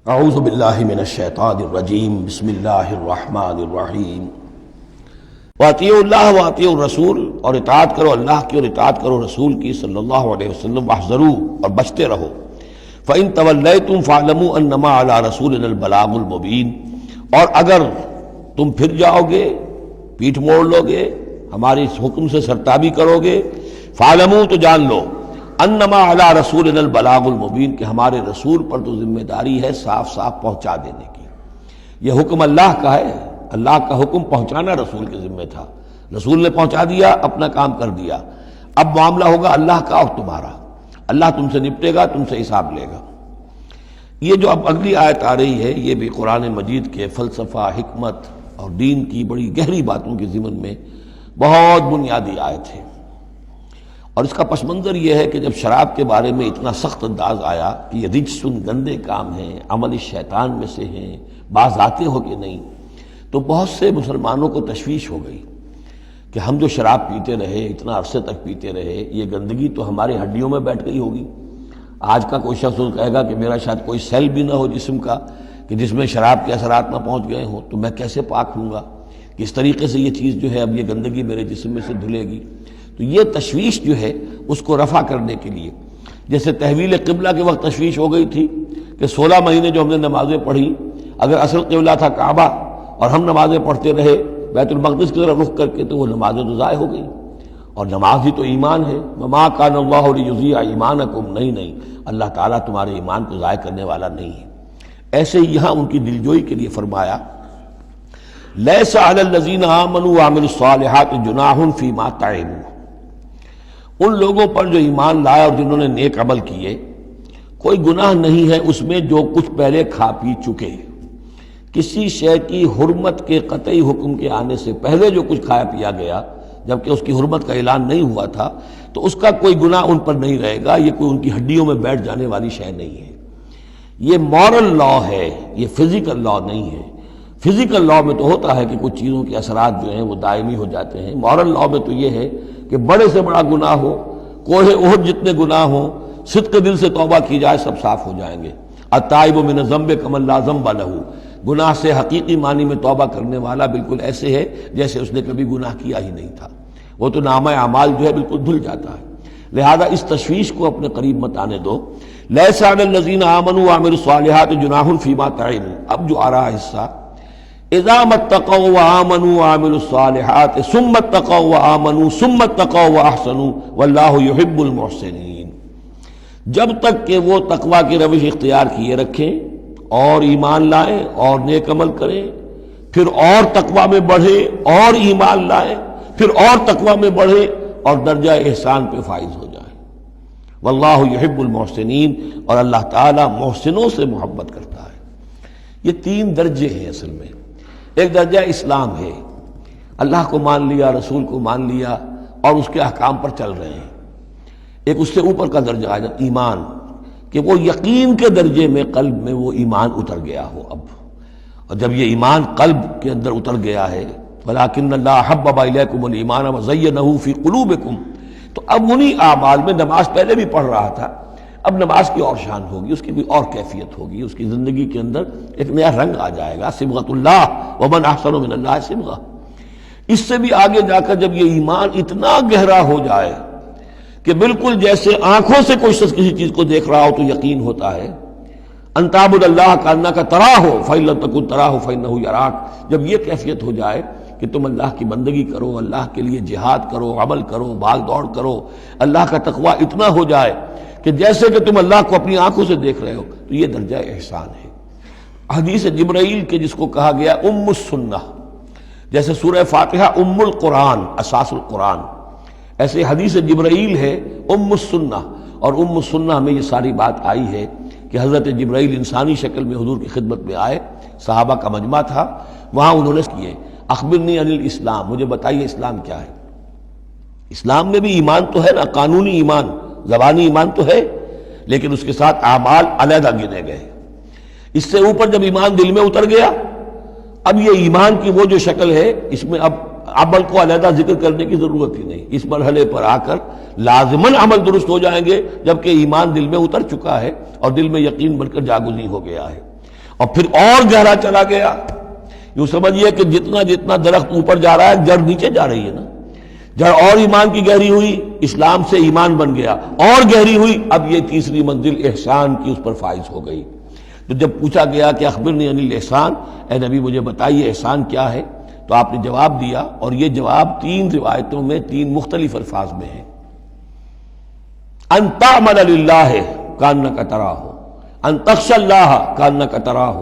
اعوذ باللہ من الشیطان الرجیم بسم اللہ الرحمن الرحیم واطیعوا اللہ واطیعوا الرسول، اور اطاعت کرو اللہ کی اور اطاعت کرو رسول کی صلی اللہ علیہ وسلم، واحذروا اور بچتے رہو، فإن تولیتم فاعلموا انما علی رسولنا البلاغ المبین، اور اگر تم پھر جاؤ گے، پیٹھ موڑ لو گے، ہمارے اس حکم سے سرتابی کرو گے، فاعلموا تو جان لو، انما علی رسولنا البلاغ المبین، کہ ہمارے رسول پر تو ذمہ داری ہے صاف صاف پہنچا دینے کی۔ یہ حکم اللہ کا ہے، اللہ کا حکم پہنچانا رسول کے ذمہ تھا، رسول نے پہنچا دیا، اپنا کام کر دیا۔ اب معاملہ ہوگا اللہ کا اور تمہارا، اللہ تم سے نپٹے گا، تم سے حساب لے گا۔ یہ جو اب اگلی آیت آ رہی ہے، یہ بھی قرآن مجید کے فلسفہ، حکمت اور دین کی بڑی گہری باتوں کے ضمن میں بہت بنیادی آیت ہے۔ اور اس کا پس منظر یہ ہے کہ جب شراب کے بارے میں اتنا سخت انداز آیا کہ یہ رجسن، گندے کام ہیں، عمل شیطان میں سے ہیں، باز آتے ہو کہ نہیں، تو بہت سے مسلمانوں کو تشویش ہو گئی کہ ہم جو شراب پیتے رہے، اتنا عرصے تک پیتے رہے، یہ گندگی تو ہماری ہڈیوں میں بیٹھ گئی ہوگی۔ آج کا کوئی شخص کہے گا کہ میرا شاید کوئی سیل بھی نہ ہو جسم کا کہ جس میں شراب کے اثرات نہ پہنچ گئے ہوں، تو میں کیسے پاک ہوں گا؟ کس طریقے سے یہ چیز جو ہے، اب یہ گندگی میرے جسم میں سے دھلے گی؟ تو یہ تشویش جو ہے اس کو رفع کرنے کے لیے، جیسے تحویل قبلہ کے وقت تشویش ہو گئی تھی کہ 16 مہینے جو ہم نے نمازیں پڑھی، اگر اصل قبلہ تھا کعبہ اور ہم نمازیں پڑھتے رہے بیت المقدس کی طرف رخ کر کے، تو وہ نمازیں تو ضائع ہو گئی۔ اور نماز ہی تو ایمان ہے، وما کان اللہ لیضیع ایمانکم، نہیں اللہ تعالیٰ تمہارے ایمان کو ضائع کرنے والا نہیں ہے۔ ایسے ہی یہاں ان کی دلجوئی کے لیے فرمایا، لیس علی الذین آمنوا وعملوا الصالحات جناح فیما طعموا، ان لوگوں پر جو ایمان لائے اور جنہوں نے نیک عمل کیے، کوئی گناہ نہیں ہے اس میں جو کچھ پہلے کھا پی چکے۔ کسی شے کی حرمت کے قطعی حکم کے آنے سے پہلے جو کچھ کھایا پیا گیا، جبکہ اس کی حرمت کا اعلان نہیں ہوا تھا، تو اس کا کوئی گناہ ان پر نہیں رہے گا، یہ کوئی ان کی ہڈیوں میں بیٹھ جانے والی شے نہیں ہے۔ یہ مورل لا ہے، یہ فزیکل لا نہیں ہے۔ فزیکل لا میں تو ہوتا ہے کہ کچھ چیزوں کے اثرات جو ہیں وہ دائمی ہو جاتے ہیں، مورل لا میں تو یہ ہے کہ بڑے سے بڑا گناہ ہو، کوہ احد جتنے گناہ ہوں، صدق دل سے توبہ کی جائے، سب صاف ہو جائیں گے۔ التائب من الذنب کمن لا ذنب لہ، گناہ سے حقیقی معنی میں توبہ کرنے والا بالکل ایسے ہے جیسے اس نے کبھی گناہ کیا ہی نہیں تھا، وہ تو نامہ اعمال جو ہے بالکل دھل جاتا ہے۔ لہذا اس تشویش کو اپنے قریب مت آنے دو۔ لیس علی الذین آمنوا وعملوا الصالحات جناح فیما طعموا، اب جو آ رہا حصہ، اذا اتقوا وآمنوا وعملوا الصالحات ثم اتقوا وآمنوا ثم اتقوا واحسنوا واللہ یحب المحسنین، جب تک کہ وہ تقوی کی روش اختیار کیے رکھیں اور ایمان لائیں اور نیک عمل کریں، پھر اور تقوی میں بڑھیں اور ایمان لائیں، پھر اور تقوی میں بڑھیں اور درجہ احسان پہ فائز ہو جائیں۔ واللہ یحب المحسنین، اور اللہ تعالیٰ محسنوں سے محبت کرتا ہے۔ یہ 3 درجے ہیں اصل میں۔ ایک درجہ اسلام ہے، اللہ کو مان لیا، رسول کو مان لیا اور اس کے احکام پر چل رہے ہیں۔ ایک اس سے اوپر کا درجہ ہے ایمان، کہ وہ یقین کے درجے میں قلب میں وہ ایمان اتر گیا ہو اب، اور جب یہ ایمان قلب کے اندر اتر گیا ہے، وَلَٰكِنَّ اللَّهَ حَبَّبَ إِلَيْكُمُ الْإِيمَانَ وَزَيَّنَهُ فِي قُلُوبِكُمْ، تو اب انہی اعمال میں، نماز پہلے بھی پڑھ رہا تھا، اب نماز کی اور شان ہوگی، اس کی بھی اور کیفیت ہوگی، اس کی زندگی کے اندر ایک نیا رنگ آ جائے گا۔ صبغۃ اللہ ومن احسن من اللہ صبغہ۔ اس سے بھی آگے جا کر جب یہ ایمان اتنا گہرا ہو جائے کہ بالکل جیسے آنکھوں سے کوئی شخص کسی چیز کو دیکھ رہا ہو تو یقین ہوتا ہے، ان تعبد اللہ کانک تراہ فإن لم تکن تراہ فإنہ یراک، جب یہ کیفیت ہو جائے کہ تم اللہ کی بندگی کرو، اللہ کے لیے جہاد کرو، عمل کرو، بھاگ دوڑ کرو، اللہ کا تقویٰ اتنا ہو جائے کہ جیسے کہ تم اللہ کو اپنی آنکھوں سے دیکھ رہے ہو، تو یہ درجہ احسان ہے۔ حدیث جبرائیل کے جس کو کہا گیا ام السنہ، جیسے سورہ فاتحہ ام القرآن، اساس القرآن، ایسے حدیث جبرائیل ہے ام السنہ، اور ام السنہ میں یہ ساری بات آئی ہے کہ حضرت جبرائیل انسانی شکل میں حضور کی خدمت میں آئے، صحابہ کا مجمع تھا، وہاں انہوں نے کیے اخبرنی عن الاسلام، مجھے بتائیے اسلام کیا ہے۔ اسلام میں بھی ایمان تو ہے نا، قانونی ایمان، زبانی ایمان تو ہے، لیکن اس کے ساتھ اعمال علیحدہ گنے گئے۔ اس سے اوپر جب ایمان دل میں اتر گیا، اب یہ ایمان کی وہ جو شکل ہے، اس میں اب عمل کو علیحدہ ذکر کرنے کی ضرورت ہی نہیں۔ اس مرحلے پر آ کر لازماً عمل درست ہو جائیں گے، جبکہ ایمان دل میں اتر چکا ہے اور دل میں یقین بن کر جاگزی ہو گیا ہے۔ اور پھر اور گہرا چلا گیا. یوں سمجھیے کہ جتنا جتنا درخت اوپر جا رہا ہے جڑ نیچے جا رہی ہے نا. جڑ اور ایمان کی گہری ہوئی، اسلام سے ایمان بن گیا، اور گہری ہوئی، اب یہ تیسری منزل احسان کی اس پر فائز ہو گئی. تو جب پوچھا گیا کہ اخبرنی عن الاحسان، اے نبی مجھے بتائیے احسان کیا ہے، تو آپ نے جواب دیا، اور یہ جواب 3 روایتوں میں 3 مختلف الفاظ میں ہے. ان تعمل للہ کانک تراہ، ان تخشى اللہ کانک تراہ،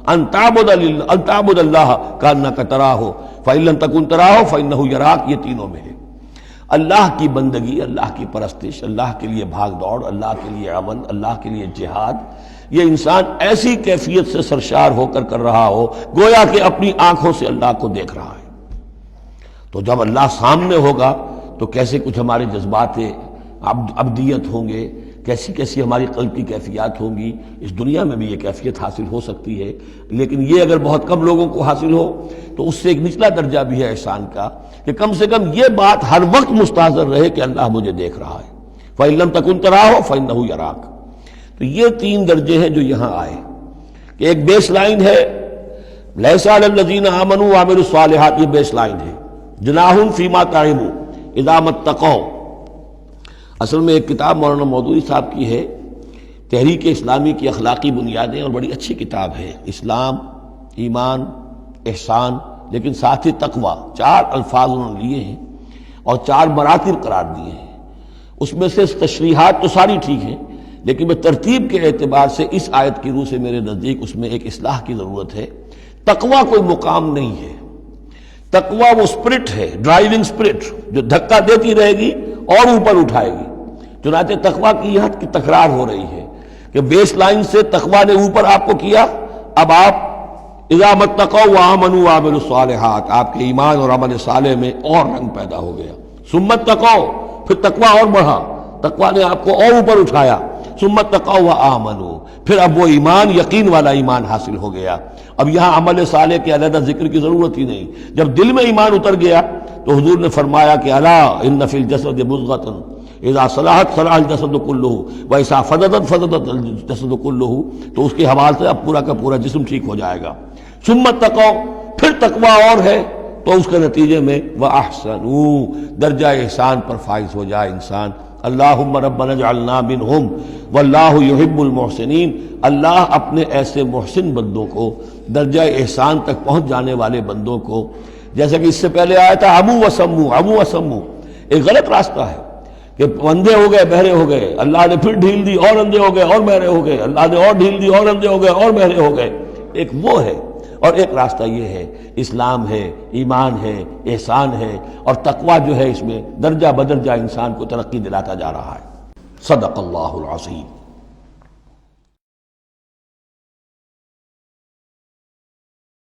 ان تعبد اللہ کانک تراہ فإن لم تکن تراہ فإنہ یراک. یہ تینوں میں ہے. اللہ کی بندگی، اللہ کی پرستش، اللہ کے لیے بھاگ دوڑ، اللہ کے لیے عمل، اللہ کے لیے جہاد، یہ انسان ایسی کیفیت سے سرشار ہو کر رہا ہو گویا کہ اپنی آنکھوں سے اللہ کو دیکھ رہا ہے. تو جب اللہ سامنے ہوگا تو کیسے کچھ ہمارے جذبات عبدیت ہوں گے، کیسی کیسی ہماری قلب کی کیفیات ہوں گی. اس دنیا میں بھی یہ کیفیت حاصل ہو سکتی ہے، لیکن یہ اگر بہت کم لوگوں کو حاصل ہو تو اس سے ایک نچلا درجہ بھی ہے احسان کا، کہ کم سے کم یہ بات ہر وقت مستحضر رہے کہ اللہ مجھے دیکھ رہا ہے. فَإِن لَمْ تَكُنْ تَرَاهُ فَإِنَّهُ يَرَاكَ. تو یہ 3 درجے ہیں جو یہاں آئے، کہ ایک بیس لائن ہے لَيْسَ عَلَى الَّذِينَ آمَنُوا وَعَمِلُوا الصَّالِحَاتِ، یہ بیس لائن ہے. جُنَاحٌ فِيمَا طَعِمُوا إِذَا مَا اتَّقَوْا. اصل میں ایک کتاب مولانا مودودی صاحب کی ہے، تحریک اسلامی کی اخلاقی بنیادیں، اور بڑی اچھی کتاب ہے. اسلام، ایمان، احسان، لیکن ساتھ ہی تقوی، 4 الفاظ انہوں نے لیے ہیں اور 4 مراتب قرار دیے ہیں. اس میں سے تشریحات تو ساری ٹھیک ہیں، لیکن میں ترتیب کے اعتبار سے اس آیت کی روح سے میرے نزدیک اس میں ایک اصلاح کی ضرورت ہے. تقوی کوئی مقام نہیں ہے. تقوی وہ اسپرٹ ہے، ڈرائیونگ اسپرٹ، جو دھکا دیتی رہے گی اور اوپر اٹھائے گی. چنانچہ تقوی کی یہاں کی تکرار ہو رہی ہے کہ بیس لائن سے تقوی نے اوپر آپ کو کیا، اب آپ اذا متقوا وآمنوا وعملوا الصالحات، آپ کے ایمان اور عمل صالح میں اور رنگ پیدا ہو گیا. ثم اتقوا، پھر تقوی اور بڑھا، تقوی نے آپ کو اور اوپر اٹھایا. ثم اتقوا وآمنوا، پھر اب وہ ایمان، یقین والا ایمان حاصل ہو گیا. اب یہاں عمل صالح کے علیحدہ ذکر کی ضرورت ہی نہیں. جب دل میں ایمان اتر گیا تو حضور نے فرمایا کہ الا ان فی الجسد مضغۃ اذا صلحت صلح الجسد کلہ واذا فسدت فسد الجسد کلہ. تو اس کے حوالے سے اب پورا کا پورا جسم ٹھیک ہو جائے گا. ثم اتقوا، پھر تقوی اور ہے تو اس کے نتیجے میں وَأَحْسَنُوا، درجہ احسان پر فائز ہو جائے انسان. اللہم ربنا اجعلنا منہم واللہ یحب المحسنین. اللہ اپنے ایسے محسن بندوں کو، درجہ احسان تک پہنچ جانے والے بندوں کو، جیسا کہ اس سے پہلے آیا تھا عمو وسمو، ایک غلط راستہ ہے کہ اندھے ہو گئے بہرے ہو گئے، اللہ نے پھر ڈھیل دی اور اندھے ہو گئے اور بہرے ہو گئے، اللہ نے اور ڈھیل دی اور اندھے ہو گئے اور بہرے ہو گئے. ایک وہ ہے، اور ایک راستہ یہ ہے اسلام ہے، ایمان ہے، احسان ہے، اور تقوی جو ہے اس میں درجہ بدرجہ انسان کو ترقی دلاتا جا رہا ہے. صدق اللہ العظیم.